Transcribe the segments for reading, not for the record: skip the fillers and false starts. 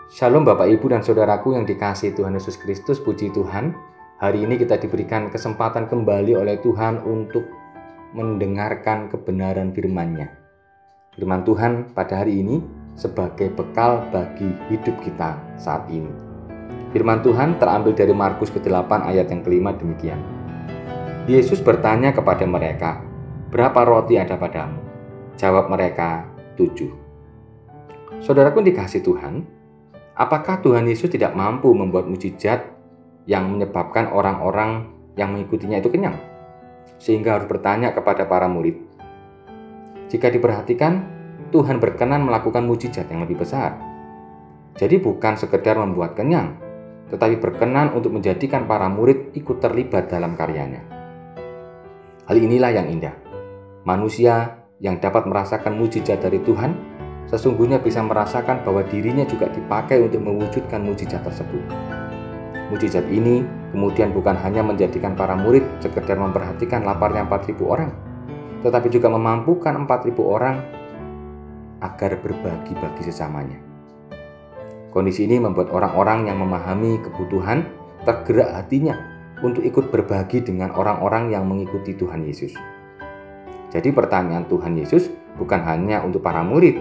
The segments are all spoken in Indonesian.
Shalom Bapak Ibu dan Saudaraku yang dikasihi Tuhan Yesus Kristus, puji Tuhan. Hari ini kita diberikan kesempatan kembali oleh Tuhan untuk mendengarkan kebenaran firman-Nya. Firman Tuhan pada hari ini sebagai bekal bagi hidup kita saat ini. Firman Tuhan terambil dari Markus ke-8 ayat yang kelima demikian. Yesus bertanya kepada mereka, "Berapa roti ada padamu?" Jawab mereka, 7. Saudaraku dikasihi Tuhan, apakah Tuhan Yesus tidak mampu membuat mukjizat yang menyebabkan orang-orang yang mengikutinya itu kenyang? Sehingga harus bertanya kepada para murid. Jika diperhatikan, Tuhan berkenan melakukan mukjizat yang lebih besar. Jadi bukan sekedar membuat kenyang, tetapi berkenan untuk menjadikan para murid ikut terlibat dalam karyanya. Hal inilah yang indah. Manusia yang dapat merasakan mukjizat dari Tuhan sesungguhnya bisa merasakan bahwa dirinya juga dipakai untuk mewujudkan mukjizat tersebut. Mukjizat ini kemudian bukan hanya menjadikan para murid sekedar memperhatikan laparnya 4.000 orang, tetapi juga memampukan 4.000 orang agar berbagi-bagi sesamanya. Kondisi ini membuat orang-orang yang memahami kebutuhan tergerak hatinya untuk ikut berbagi dengan orang-orang yang mengikuti Tuhan Yesus. Jadi pertanyaan Tuhan Yesus bukan hanya untuk para murid,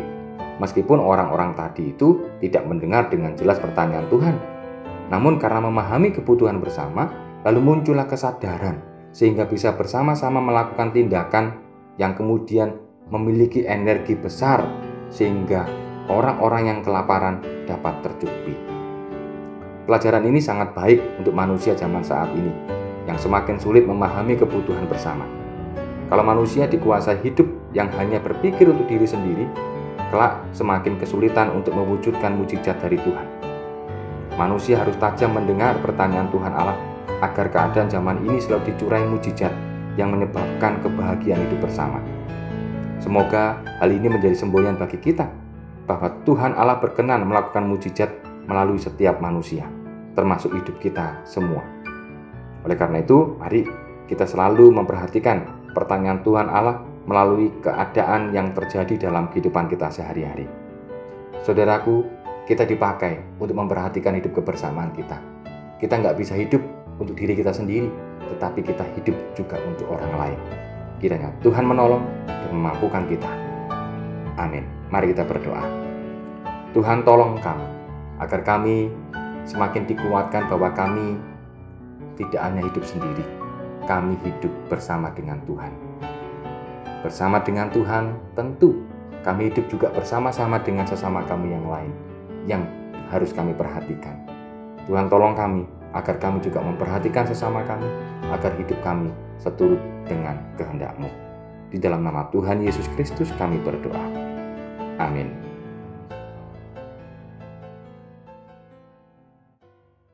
meskipun orang-orang tadi itu tidak mendengar dengan jelas pertanyaan Tuhan. Namun karena memahami kebutuhan bersama, lalu muncullah kesadaran sehingga bisa bersama-sama melakukan tindakan yang kemudian memiliki energi besar sehingga orang-orang yang kelaparan dapat tercukupi. Pelajaran ini sangat baik untuk manusia zaman saat ini yang semakin sulit memahami kebutuhan bersama. Kalau manusia dikuasai hidup yang hanya berpikir untuk diri sendiri, kelak semakin kesulitan untuk mewujudkan mukjizat dari Tuhan. Manusia harus tajam mendengar pertanyaan Tuhan Allah agar keadaan zaman ini selalu dicurai mukjizat yang menyebabkan kebahagiaan hidup bersama. Semoga hal ini menjadi semboyan bagi kita bahwa Tuhan Allah berkenan melakukan mukjizat melalui setiap manusia, termasuk hidup kita semua. Oleh karena itu, mari kita selalu memperhatikan pertanyaan Tuhan Allah melalui keadaan yang terjadi dalam kehidupan kita sehari-hari. Saudaraku, kita dipakai untuk memperhatikan hidup kebersamaan kita. Kita nggak bisa hidup untuk diri kita sendiri, tetapi kita hidup juga untuk orang lain. Kiranya Tuhan menolong dan memampukan kita. Amin. Mari kita berdoa. Tuhan tolong kami, agar kami semakin dikuatkan bahwa kami tidak hanya hidup sendiri, kami hidup bersama dengan Tuhan. Bersama dengan Tuhan, tentu kami hidup juga bersama-sama dengan sesama kami yang lain yang harus kami perhatikan. Tuhan tolong kami agar kami juga memperhatikan sesama kami, agar hidup kami seturut dengan kehendak-Mu. Di dalam nama Tuhan Yesus Kristus kami berdoa. Amin.